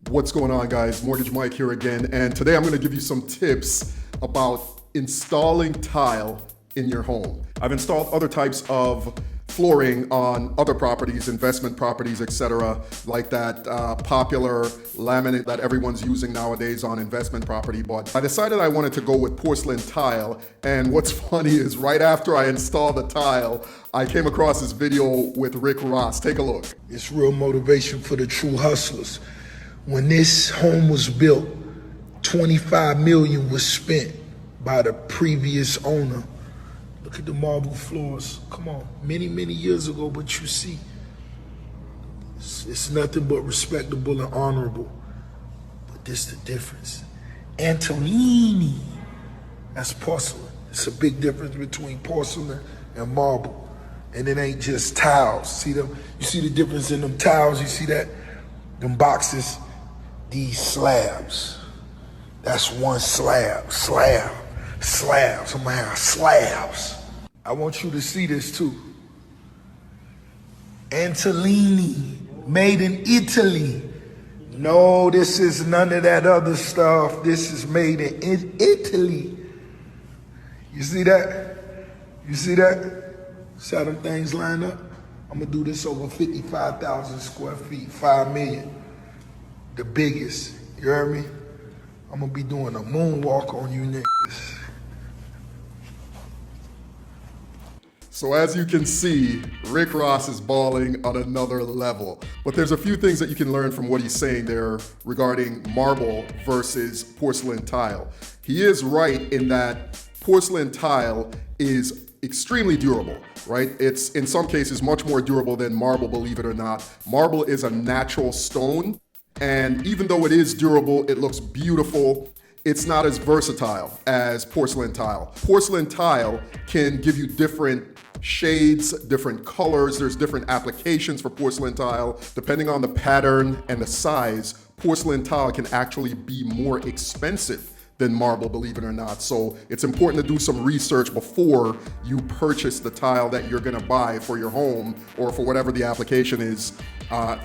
What's going on, guys? Mortgage Mike here again, and today I'm going to give you some tips about installing tile in your home. I've installed other types of flooring on other properties, investment properties, etc., like that popular laminate that everyone's using nowadays on investment property, but I decided I wanted to go with porcelain tile. And what's funny is right after I installed the tile, I came across this video with Rick Ross. Take a look. It's real motivation for the true hustlers. When this home was built, 25 million was spent by the previous owner. Look at the marble floors. Come on, many years ago, but you see, it's nothing but respectable and honorable. But this the difference. Antolini, that's porcelain. It's a big difference between porcelain and marble. And it ain't just tiles. See them? You see the difference in them tiles? You see that? Them boxes, these slabs. That's one slab. Slabs. I'm gonna have slabs. I want you to see this too. Antolini, made in Italy. No, this is none of that other stuff. This is made in Italy. You see that? You see that? See how them things line up? I'm gonna do this over 55,000 square feet, 5 million. The biggest, you heard me? I'm gonna be doing a moonwalk on you niggas. So as you can see, Rick Ross is balling on another level. But there's a few things that you can learn from what he's saying there regarding marble versus porcelain tile. He is right in that porcelain tile is extremely durable, right? It's in some cases much more durable than marble, believe it or not. Marble is a natural stone, and even though it is durable, it looks beautiful. It's not as versatile as porcelain tile. Porcelain tile can give you different shades, different colors. There's different applications for porcelain tile. Depending on the pattern and the size, porcelain tile can actually be more expensive than marble, believe it or not. So it's important to do some research before you purchase the tile that you're gonna buy for your home or for whatever the application is,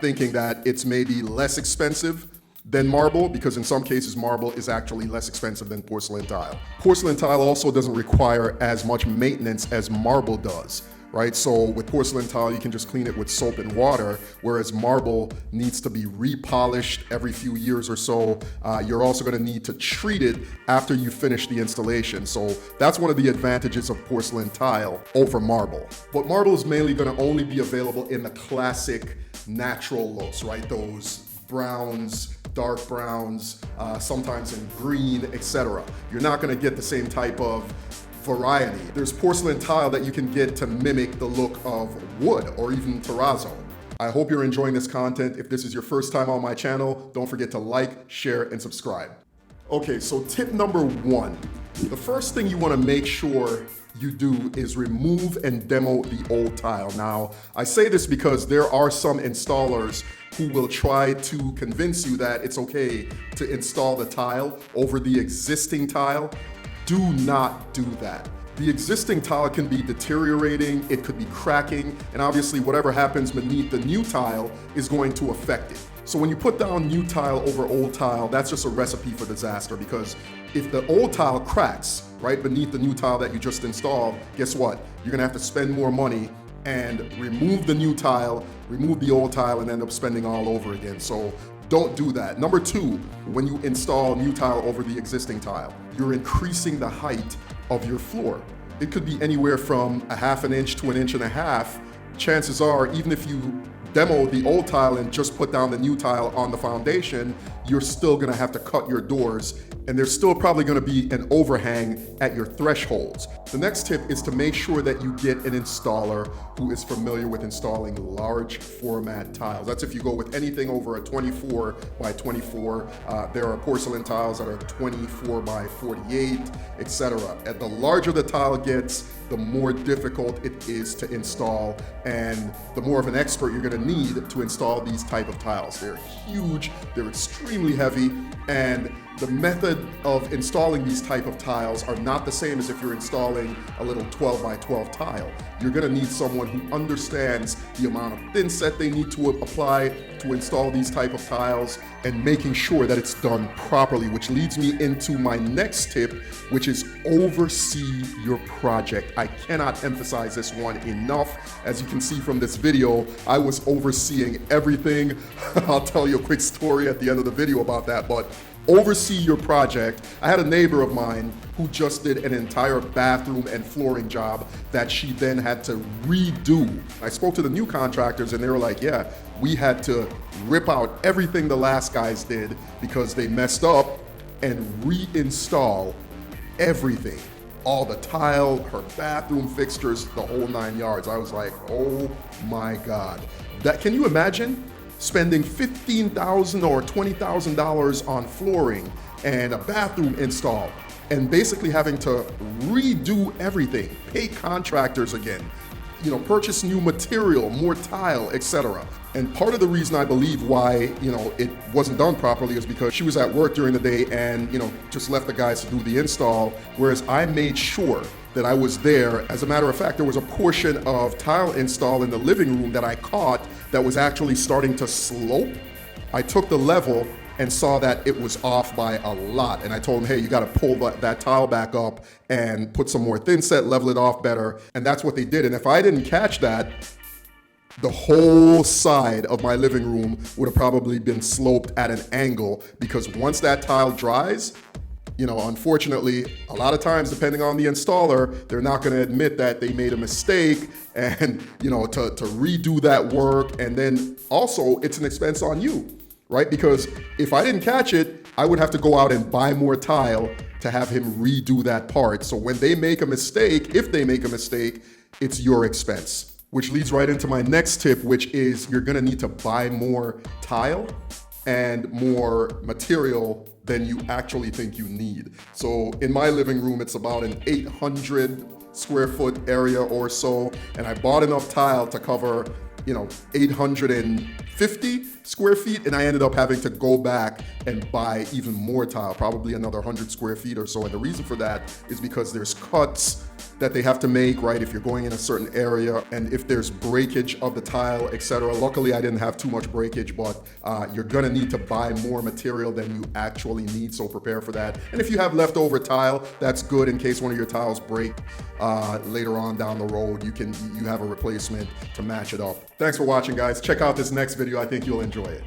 thinking that it's maybe less expensive than marble, because in some cases marble is actually less expensive than porcelain tile. Porcelain tile also doesn't require as much maintenance as marble does, right? So with porcelain tile, you can just clean it with soap and water, whereas marble needs to be repolished every few years or so. You're also gonna need to treat it after you finish the installation. So that's one of the advantages of porcelain tile over marble. But marble is mainly gonna only be available in the classic natural looks, right? Those browns, dark browns, sometimes in green, etc. You're not gonna get the same type of variety. There's porcelain tile that you can get to mimic the look of wood or even terrazzo. I hope you're enjoying this content. If this is your first time on my channel, don't forget to like, share, and subscribe. Okay, so tip number 1. The first thing you wanna make sure you do is remove and demo the old tile. Now, I say this because there are some installers who will try to convince you that it's okay to install the tile over the existing tile. Do not do that. The existing tile can be deteriorating, it could be cracking, and obviously whatever happens beneath the new tile is going to affect it. So when you put down new tile over old tile, that's just a recipe for disaster, because if the old tile cracks right beneath the new tile that you just installed, guess what? You're gonna have to spend more money and remove the new tile, remove the old tile, and end up spending all over again. So don't do that. Number 2, when you install new tile over the existing tile, you're increasing the height of your floor. It could be anywhere from 1/2 inch to 1.5 inches. Chances are, even if you demo the old tile and just put down the new tile on the foundation, you're still gonna have to cut your doors, and there's still probably gonna be an overhang at your thresholds. The next tip is to make sure that you get an installer who is familiar with installing large format tiles. That's if you go with anything over a 24 by 24. There are porcelain tiles that are 24 by 48, etc. And the larger the tile gets, the more difficult it is to install, and the more of an expert you're gonna need to install these type of tiles. They're huge, they're extremely heavy, and the method method of installing these type of tiles are not the same as if you're installing a little 12 by 12 tile. You're gonna need someone who understands the amount of thin set they need to apply to install these type of tiles and making sure that it's done properly, which leads me into my next tip, which is oversee your project. I cannot emphasize this one enough. As you can see from this video, I was overseeing everything. I'll tell you a quick story at the end of the video about that, but oversee your project. I had a neighbor of mine who just did an entire bathroom and flooring job that she then had to redo. I spoke to the new contractors and they were like, yeah, we had to rip out everything the last guys did because they messed up and reinstall everything. All the tile, her bathroom fixtures, the whole 9 yards. I was like, oh my God. Can you imagine spending $15,000 or $20,000 on flooring and a bathroom install and basically having to redo everything, pay contractors again, purchase new material, more tile, etc. And part of the reason I believe why, it wasn't done properly is because she was at work during the day and, just left the guys to do the install, whereas I made sure that I was there. As a matter of fact, there was a portion of tile install in the living room that I caught that was actually starting to slope. I took the level and saw that it was off by a lot. And I told him, hey, you gotta pull that tile back up and put some more thin set, level it off better. And that's what they did. And if I didn't catch that, the whole side of my living room would have probably been sloped at an angle, because once that tile dries, unfortunately, a lot of times, depending on the installer, they're not going to admit that they made a mistake and, to redo that work. And then also it's an expense on you, right? Because if I didn't catch it, I would have to go out and buy more tile to have him redo that part. So when they make a mistake, if they make a mistake, it's your expense. Which leads right into my next tip, which is you're going to need to buy more tile and more material than you actually think you need. So in my living room, it's about an 800 square foot area or so. And I bought enough tile to cover, 850 square feet. And I ended up having to go back and buy even more tile, probably another 100 square feet or so. And the reason for that is because there's cuts that they have to make, right? If you're going in a certain area and if there's breakage of the tile, etc. Luckily, I didn't have too much breakage, but you're gonna need to buy more material than you actually need, so prepare for that. And if you have leftover tile, that's good in case one of your tiles break later on down the road. You have a replacement to match it up. Thanks for watching, guys. Check out this next video. I think you'll enjoy it.